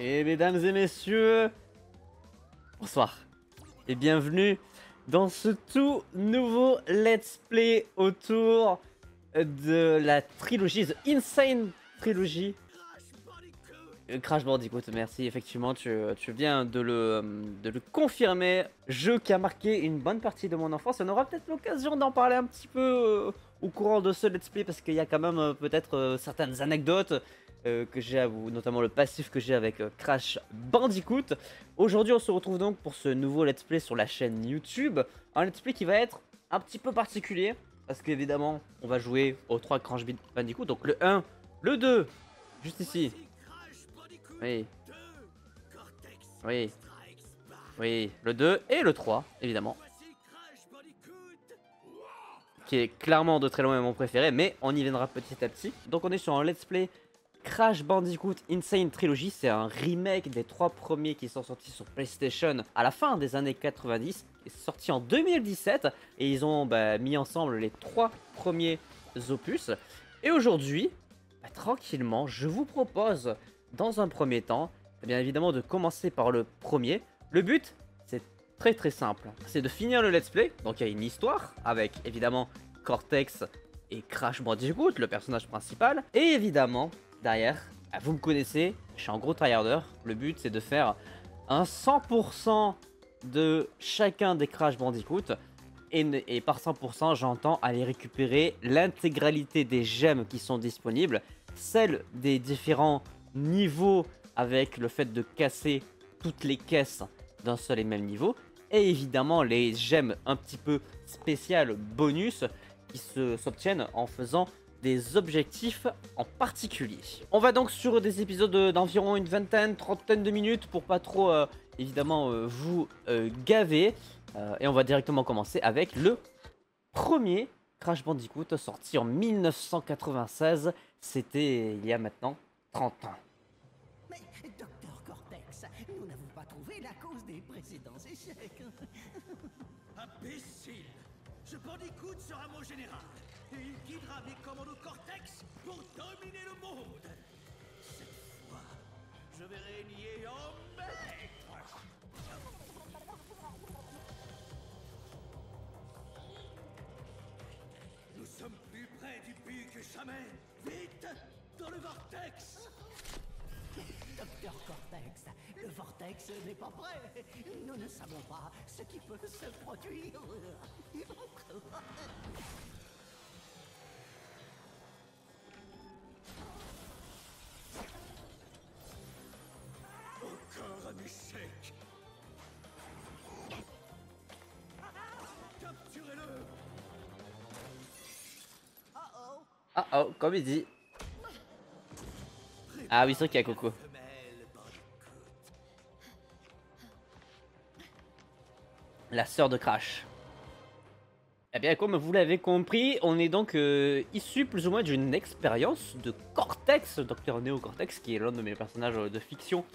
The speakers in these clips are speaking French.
Et mesdames et messieurs, bonsoir et bienvenue dans ce tout nouveau let's play autour de la trilogie, The Insane Trilogy. Crash Bandicoot, merci, effectivement, tu viens de le confirmer. Jeu qui a marqué une bonne partie de mon enfance. Et on aura peut-être l'occasion d'en parler un petit peu au courant de ce let's play, parce qu'il y a quand même peut-être certaines anecdotes que j'ai à vous, notamment le passif que j'ai avec Crash Bandicoot. Aujourd'hui, on se retrouve donc pour ce nouveau let's play sur la chaîne YouTube. Un let's play qui va être un petit peu particulier, parce qu'évidemment, on va jouer aux 3 Crash Bandicoot. Donc le 1, le 2, juste ici. Oui. Oui. Oui, le 2 et le 3, évidemment. Qui est clairement de très loin mon préféré, mais on y viendra petit à petit. Donc on est sur un let's play Crash Bandicoot Insane Trilogy. C'est un remake des 3 premiers qui sont sortis sur PlayStation à la fin des années 90. Et c'est sorti en 2017. Et ils ont mis ensemble les 3 premiers opus. Et aujourd'hui, tranquillement, je vous propose, dans un premier temps, bien évidemment de commencer par le premier. Le but, c'est très simple. C'est de finir le let's play. Donc il y a une histoire avec évidemment Cortex et Crash Bandicoot, le personnage principal. Et évidemment, derrière, vous me connaissez, je suis un gros tryharder. Le but, c'est de faire un 100% de chacun des Crash Bandicoot. Et par 100%, j'entends aller récupérer l'intégralité des gemmes qui sont disponibles. Celles des différents niveaux, avec le fait de casser toutes les caisses d'un seul et même niveau. Et évidemment les gemmes un petit peu spéciales bonus qui s'obtiennent en faisant des objectifs en particulier. On va donc sur des épisodes d'environ une vingtaine, trentaine de minutes pour pas trop évidemment vous gaver. Et on va directement commencer avec le premier Crash Bandicoot sorti en 1996. C'était il y a maintenant 30 ans. Mais, Docteur Cortex, nous n'avons pas trouvé la cause des précédents échecs. Imbécile! Ce Bandicoot sera mon général, et il guidera mes commandos Cortex pour dominer le monde. Cette fois, je vais régner en maître. Nous sommes plus près du but que jamais. Vite, dans le vortex. Docteur Cortex, le vortex n'est pas prêt. Nous ne savons pas ce qui peut se produire. Encore un échec. Capturez-le. Oh. Ah oh, comme il dit. Ah oui, c'est vrai qu'il y a Coco. La sœur de Crash. Eh bien, comme vous l'avez compris, on est donc issu plus ou moins d'une expérience de Cortex, Dr Neo Cortex, qui est l'un de mes personnages de fiction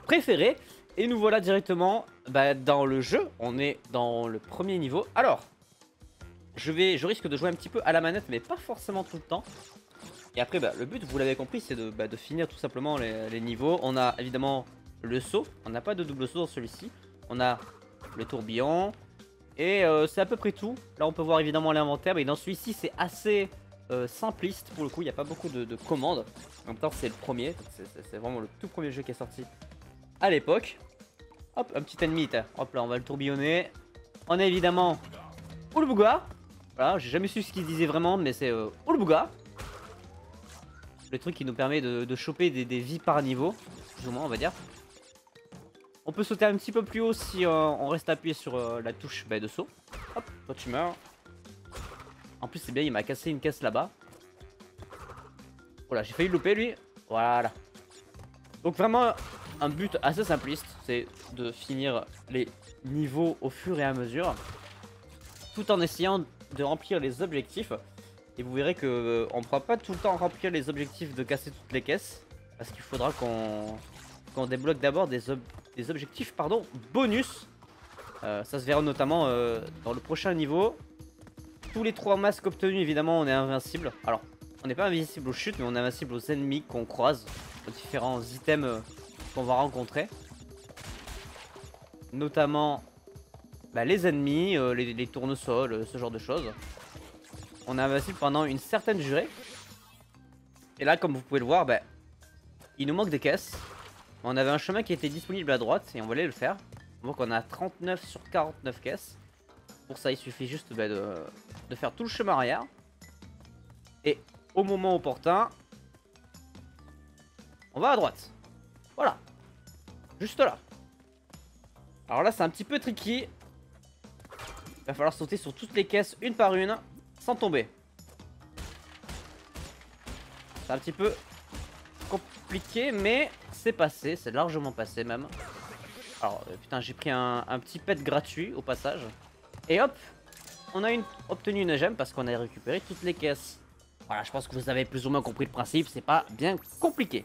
préférés. Et nous voilà directement dans le jeu. On est dans le premier niveau. Alors, je risque de jouer un petit peu à la manette, mais pas forcément tout le temps. Et après, le but, vous l'avez compris, c'est de finir tout simplement les niveaux. On a évidemment le saut. On n'a pas de double saut dans celui-ci. On a le tourbillon. Et c'est à peu près tout. Là, on peut voir évidemment l'inventaire. Mais dans celui-ci, c'est assez simpliste. Pour le coup, il n'y a pas beaucoup de commandes. En même temps, c'est le premier. C'est vraiment le tout premier jeu qui est sorti à l'époque. Hop, un petit ennemi. Hop là, on va le tourbillonner. On a évidemment Oulbouga. Voilà, j'ai jamais su ce qu'il disait vraiment, mais c'est Oulbouga. Le truc qui nous permet de choper des vies par niveau, plus ou moins on va dire. On peut sauter un petit peu plus haut si on reste appuyé sur la touche de saut. Hop, toi tu meurs. En plus c'est bien, il m'a cassé une caisse là-bas. Voilà, j'ai failli le louper lui. Voilà. Donc vraiment un but assez simpliste, c'est de finir les niveaux au fur et à mesure. Tout en essayant de remplir les objectifs. Et vous verrez que on ne pourra pas tout le temps remplir les objectifs de casser toutes les caisses. Parce qu'il faudra qu'on débloque d'abord des objectifs bonus. Ça se verra notamment dans le prochain niveau. Tous les 3 masques obtenus, évidemment, on est invincible. Alors, on n'est pas invincible aux chutes, mais on est invincible aux ennemis qu'on croise. Aux différents items qu'on va rencontrer. Notamment bah, les ennemis, les tournesols, ce genre de choses. On est invincible pendant une certaine durée. Et là, comme vous pouvez le voir, bah, il nous manque des caisses. On avait un chemin qui était disponible à droite et on va aller le faire. On voit qu'on a 39 sur 49 caisses. Pour ça, il suffit juste bah, de faire tout le chemin arrière. Et au moment opportun, on va à droite. Voilà. Juste là. Alors là, c'est un petit peu tricky. Il va falloir sauter sur toutes les caisses une par une, sans tomber. C'est un petit peu compliqué, mais c'est passé. C'est largement passé même. Alors, putain, j'ai pris un petit pet gratuit au passage. Et hop, on a obtenu une gemme parce qu'on a récupéré toutes les caisses. Voilà, je pense que vous avez plus ou moins compris le principe. C'est pas bien compliqué.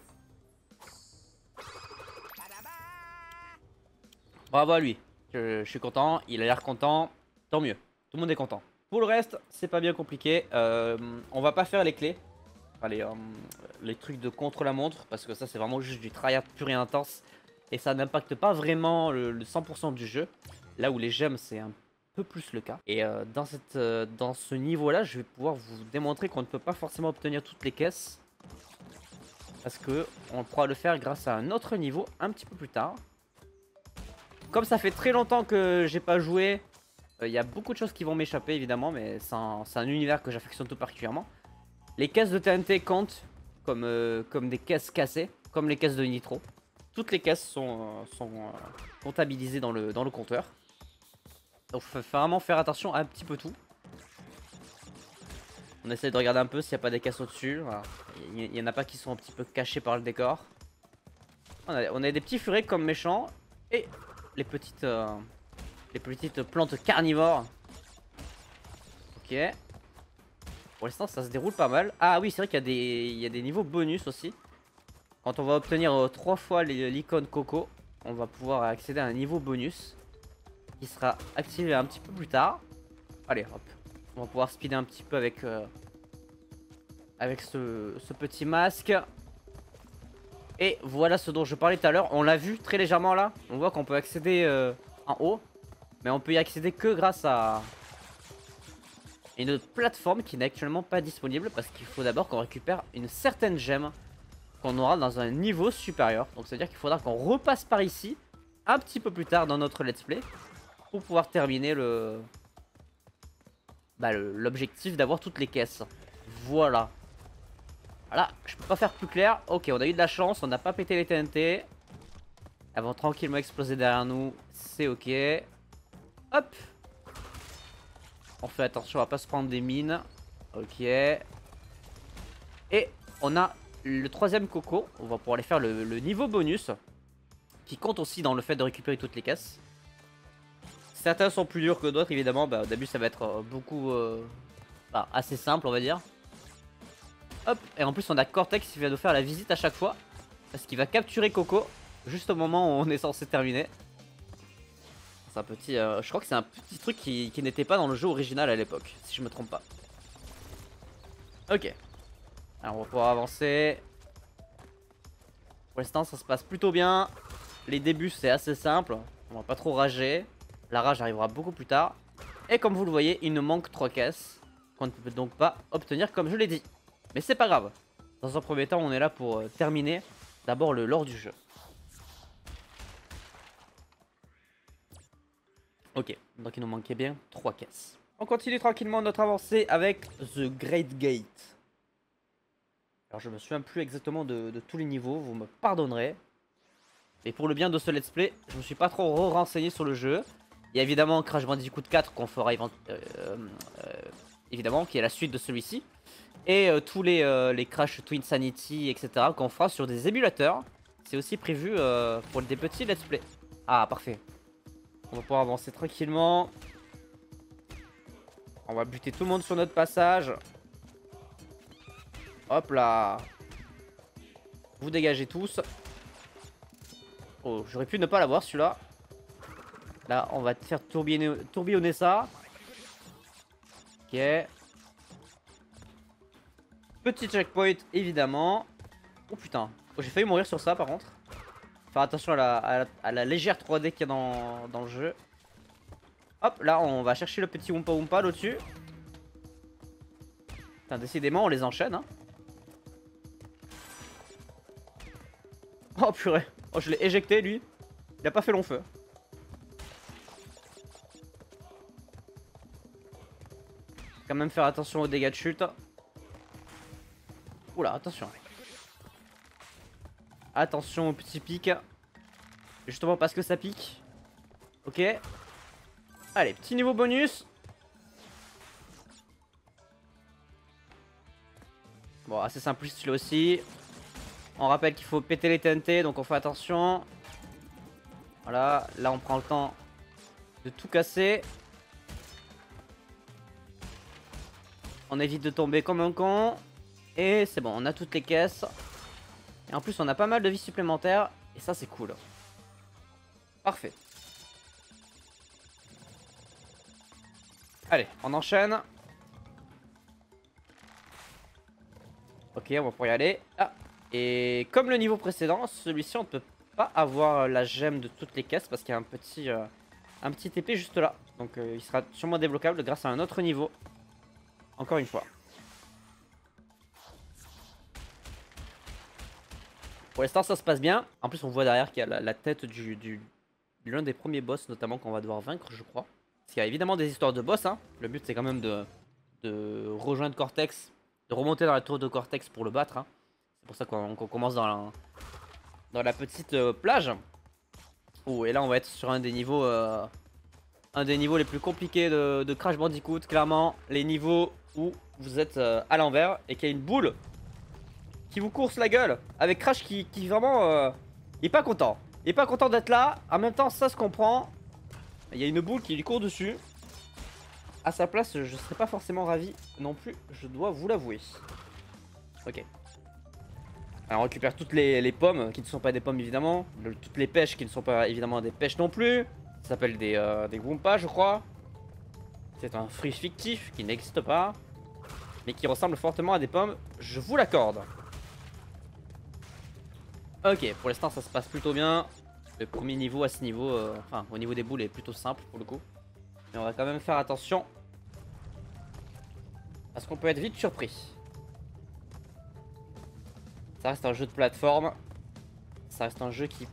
Bravo à lui. Je suis content. Il a l'air content. Tant mieux. Tout le monde est content. Pour le reste, c'est pas bien compliqué. On va pas faire les clés. Enfin, les trucs de contre-la-montre. Parce que ça, c'est vraiment juste du tryhard pur et intense. Et ça n'impacte pas vraiment le 100% du jeu. Là où les gemmes, c'est un peu plus le cas. Et dans ce niveau-là, je vais pouvoir vous démontrer qu'on ne peut pas forcément obtenir toutes les caisses. Parce que on pourra le faire grâce à un autre niveau un petit peu plus tard. Comme ça fait très longtemps que j'ai pas joué, il y a beaucoup de choses qui vont m'échapper évidemment, mais c'est un univers que j'affectionne tout particulièrement. Les caisses de TNT comptent comme des caisses cassées, comme les caisses de Nitro. Toutes les caisses sont comptabilisées dans le compteur. Donc il faut vraiment faire attention à un petit peu tout. On essaie de regarder un peu s'il n'y a pas des caisses au-dessus. Il n'y en a pas qui sont un petit peu cachés par le décor. On a des petits furets comme méchants. Et les petites plantes carnivores. Ok. Pour l'instant ça se déroule pas mal. Ah oui, c'est vrai qu'il y a des niveaux bonus aussi. Quand on va obtenir 3 fois l'icône Coco, on va pouvoir accéder à un niveau bonus qui sera activé un petit peu plus tard. Allez hop, on va pouvoir speeder un petit peu avec ce petit masque. Et voilà ce dont je parlais tout à l'heure. On l'a vu très légèrement là. On voit qu'on peut accéder en haut. Mais on peut y accéder que grâce à une plateforme qui n'est actuellement pas disponible. Parce qu'il faut d'abord qu'on récupère une certaine gemme qu'on aura dans un niveau supérieur. Donc c'est à dire qu'il faudra qu'on repasse par ici un petit peu plus tard dans notre let's play. Pour pouvoir terminer l'objectif d'avoir toutes les caisses. Voilà. Voilà, je peux pas faire plus clair. Ok, on a eu de la chance, on n'a pas pété les TNT. Elles vont tranquillement exploser derrière nous. C'est ok. Hop. On fait attention à pas se prendre des mines. Ok. Et on a le troisième coco. On va pouvoir aller faire le niveau bonus. Qui compte aussi dans le fait de récupérer toutes les caisses. Certains sont plus durs que d'autres évidemment. Bah, au début ça va être beaucoup assez simple on va dire. Hop, et en plus on a Cortex qui vient nous faire la visite à chaque fois. Parce qu'il va capturer Coco juste au moment où on est censé terminer. C'est un petit... je crois que c'est un petit truc qui n'était pas dans le jeu original à l'époque, si je me trompe pas. Ok. Alors on va pouvoir avancer. Pour l'instant ça se passe plutôt bien. Les débuts c'est assez simple. On va pas trop rager. La rage arrivera beaucoup plus tard. Et comme vous le voyez, il nous manque 3 caisses. Qu'on ne peut donc pas obtenir comme je l'ai dit. Mais c'est pas grave. Dans un premier temps, on est là pour terminer d'abord le lore du jeu. Ok, donc il nous manquait bien 3 caisses. On continue tranquillement notre avancée avec The Great Gate. Alors je me souviens plus exactement de tous les niveaux, vous me pardonnerez. Et pour le bien de ce let's play, je me suis pas trop renseigné sur le jeu. Il y a évidemment Crash Bandicoot 4 qu'on fera évidemment, qui est la suite de celui-ci. Et tous les Crash Twinsanity, etc. qu'on fera sur des émulateurs. C'est aussi prévu pour des petits let's play. Ah, parfait. On va pouvoir avancer tranquillement. On va buter tout le monde sur notre passage. Hop là. Vous dégagez tous. Oh, j'aurais pu ne pas l'avoir celui-là. Là, on va faire tourbillonner ça. Ok. Petit checkpoint, évidemment. Oh putain. Oh, j'ai failli mourir sur ça, par contre. Faire attention à la légère 3D qu'il y a dans le jeu. Hop, là on va chercher le petit Wumpa Wumpa là-dessus. Putain, décidément on les enchaîne hein. Oh purée. Oh je l'ai éjecté lui. Il a pas fait long feu. Quand même faire attention aux dégâts de chute. Oula, attention. Attention au petit pic. Justement parce que ça pique. Ok. Allez, petit niveau bonus. Bon, assez simpliste celui-là aussi. On rappelle qu'il faut péter les TNT, donc on fait attention. Voilà, là on prend le temps de tout casser. On évite de tomber comme un con. Et c'est bon, on a toutes les caisses. Et en plus on a pas mal de vie supplémentaire. Et ça c'est cool. Parfait. Allez, on enchaîne. Ok, on va pouvoir y aller. Ah, et comme le niveau précédent, celui-ci on ne peut pas avoir la gemme de toutes les caisses parce qu'il y a un petit épée juste là. Donc il sera sûrement débloquable grâce à un autre niveau. Encore une fois. Pour l'instant ça se passe bien. En plus on voit derrière qu'il y a la tête l'un des premiers boss notamment qu'on va devoir vaincre je crois. Parce qu'il y a évidemment des histoires de boss hein. Le but c'est quand même de rejoindre Cortex. De remonter dans la tour de Cortex pour le battre hein. C'est pour ça qu'on commence dans la petite plage. Oh, et là on va être sur un des niveaux les plus compliqués de Crash Bandicoot. Clairement les niveaux où vous êtes à l'envers et qu'il y a une boule qui vous course la gueule. Avec Crash qui vraiment il est pas content. Il est pas content d'être là. En même temps ça se comprend. Il y a une boule qui lui court dessus. À sa place je serais pas forcément ravi non plus. Je dois vous l'avouer. Ok. Alors on récupère toutes les pommes qui ne sont pas des pommes évidemment. Toutes les pêches qui ne sont pas évidemment des pêches non plus. Ça s'appelle des Goompas je crois. C'est un fruit fictif qui n'existe pas. Mais qui ressemble fortement à des pommes. Je vous l'accorde. Ok, pour l'instant ça se passe plutôt bien. Le premier niveau à ce niveau, enfin au niveau des boules est plutôt simple pour le coup. Mais on va quand même faire attention. Parce qu'on peut être vite surpris. Ça reste un jeu de plateforme. Ça reste un jeu qui,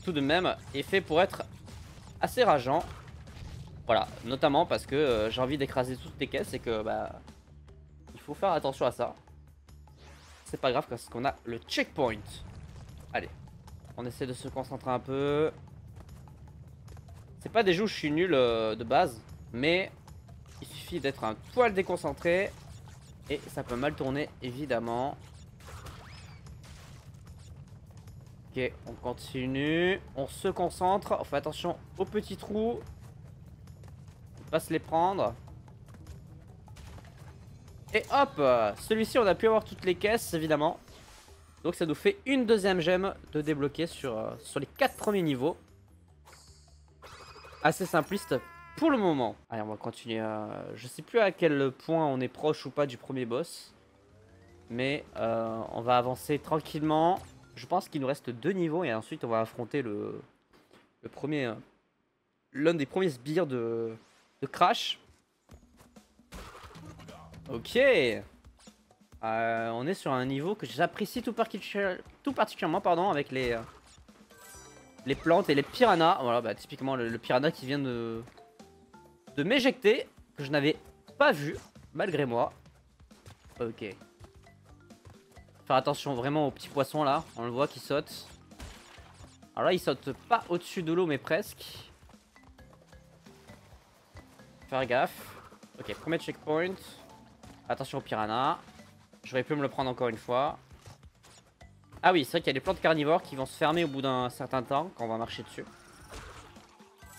tout de même, est fait pour être assez rageant. Voilà, notamment parce que j'ai envie d'écraser toutes les caisses et que, bah, il faut faire attention à ça. C'est pas grave parce qu'on a le checkpoint. Allez, on essaie de se concentrer un peu. C'est pas des jeux où je suis nul de base, mais il suffit d'être un poil déconcentré et ça peut mal tourner évidemment. Ok, on continue, on se concentre, on fait attention aux petits trous. On va se les prendre. Et hop, celui-ci on a pu avoir toutes les caisses évidemment. Donc ça nous fait une deuxième gemme de débloquer sur les 4 premiers niveaux. Assez simpliste pour le moment. Allez, on va continuer. Je sais plus à quel point on est proche ou pas du premier boss. Mais on va avancer tranquillement. Je pense qu'il nous reste 2 niveaux et ensuite on va affronter le premier, l'un des premiers sbires de Crash. Ok. On est sur un niveau que j'apprécie tout particulièrement pardon, avec les plantes et les piranhas. Voilà, bah, typiquement le piranha qui vient de m'éjecter, que je n'avais pas vu, malgré moi. Ok. Faire attention vraiment aux petits poissons là, on le voit qui saute. Alors là il saute pas au-dessus de l'eau mais presque. Faire gaffe. Ok, premier checkpoint. Attention au piranha. J'aurais pu me le prendre encore une fois. Ah oui, c'est vrai qu'il y a des plantes carnivores qui vont se fermer au bout d'un certain temps quand on va marcher dessus.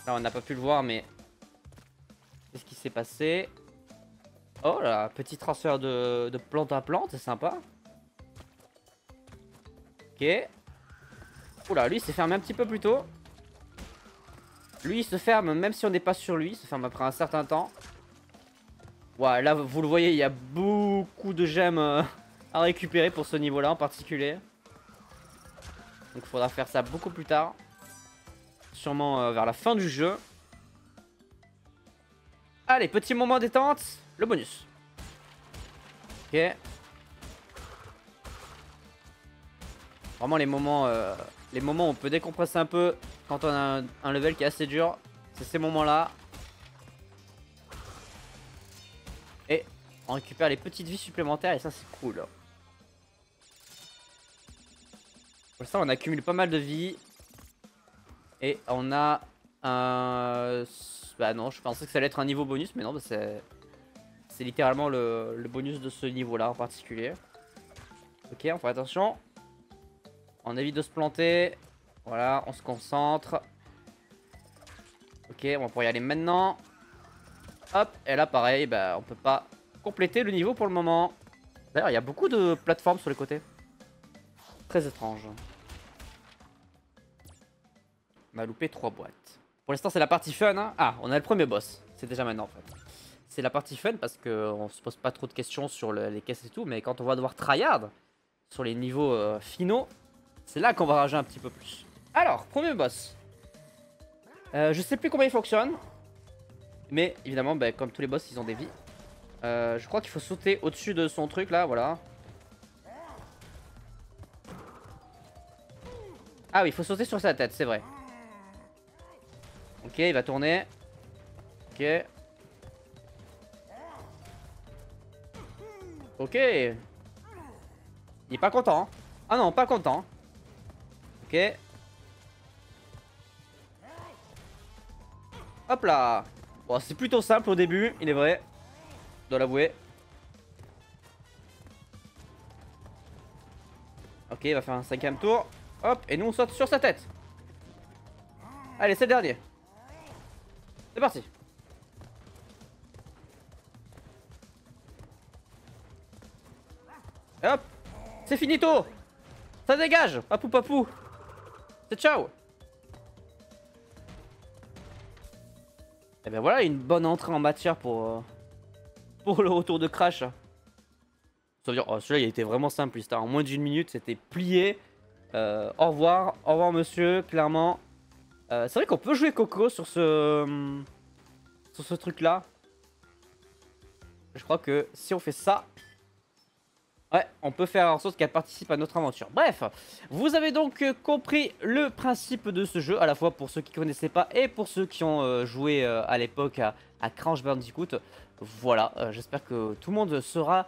Là on n'a pas pu le voir mais... Qu'est-ce qui s'est passé? Oh là, petit transfert de plante à plante, c'est sympa. Ok. Oula, lui il s'est fermé un petit peu plus tôt. Lui il se ferme même si on n'est pas sur lui, il se ferme après un certain temps. Ouais, là vous le voyez, il y a beaucoup de gemmes à récupérer pour ce niveau là en particulier. Donc il faudra faire ça beaucoup plus tard. Sûrement vers la fin du jeu. Allez, petit moment détente. Le bonus. Ok. Vraiment les moments où on peut décompresser un peu quand on a un level qui est assez dur. C'est ces moments-là. Et on récupère les petites vies supplémentaires et ça c'est cool. Pour l'instant on accumule pas mal de vies. Et on a un... Bah non, je pensais que ça allait être un niveau bonus, mais non, bah c'est littéralement le bonus de ce niveau-là en particulier. Ok, on fait attention. On évite de se planter. Voilà, on se concentre. Ok, on va pouvoir y aller maintenant. Hop, et là pareil, bah on peut pas compléter le niveau pour le moment. D'ailleurs, il y a beaucoup de plateformes sur les côtés. Très étrange. On a loupé 3 boîtes. Pour l'instant, c'est la partie fun. Hein. Ah, on a le premier boss. C'est déjà maintenant en fait. C'est la partie fun parce qu'on se pose pas trop de questions sur les caisses et tout. Mais quand on va devoir tryhard sur les niveaux finaux, c'est là qu'on va rager un petit peu plus. Alors, premier boss. Je sais plus comment il fonctionne. Mais évidemment, bah, comme tous les boss, ils ont des vies. Je crois qu'il faut sauter au-dessus de son truc là, voilà. Ah oui, il faut sauter sur sa tête, c'est vrai. Ok, il va tourner. Ok. Ok. Il est pas content. Hein. Ah non, pas content. Ok. Hop là. Bon, c'est plutôt simple au début, il est vrai. Je dois l'avouer. Ok, il va faire un 5ème tour. Hop, et nous on saute sur sa tête. Allez, c'est le dernier. C'est parti. Et hop. C'est finito. Ça dégage. Papou papou. C'est ciao. Et ben voilà, une bonne entrée en matière pour le retour de Crash. Ça veut dire, oh, celui-là il était vraiment simpliste. Hein. En moins d'1 minute, c'était plié. Au revoir monsieur, clairement. C'est vrai qu'on peut jouer Coco sur ce truc-là. Je crois que si on fait ça, ouais, on peut faire en sorte qu'elle participe à notre aventure. Bref, vous avez donc compris le principe de ce jeu, à la fois pour ceux qui ne connaissaient pas et pour ceux qui ont joué à l'époque à Crash Bandicoot. Voilà, j'espère que tout le monde sera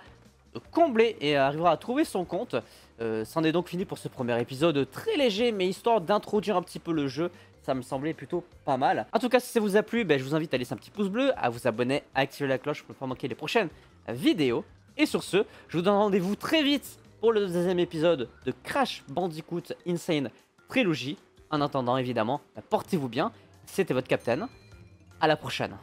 comblé et arrivera à trouver son compte. C'en est donc fini pour ce premier épisode très léger, mais histoire d'introduire un petit peu le jeu. Ça me semblait plutôt pas mal. En tout cas, si ça vous a plu, je vous invite à laisser un petit pouce bleu, à vous abonner, à activer la cloche pour ne pas manquer les prochaines vidéos. Et sur ce, je vous donne rendez-vous très vite pour le deuxième épisode de Crash Bandicoot Insane Trilogy. En attendant, évidemment, portez-vous bien. C'était votre Captain. À la prochaine.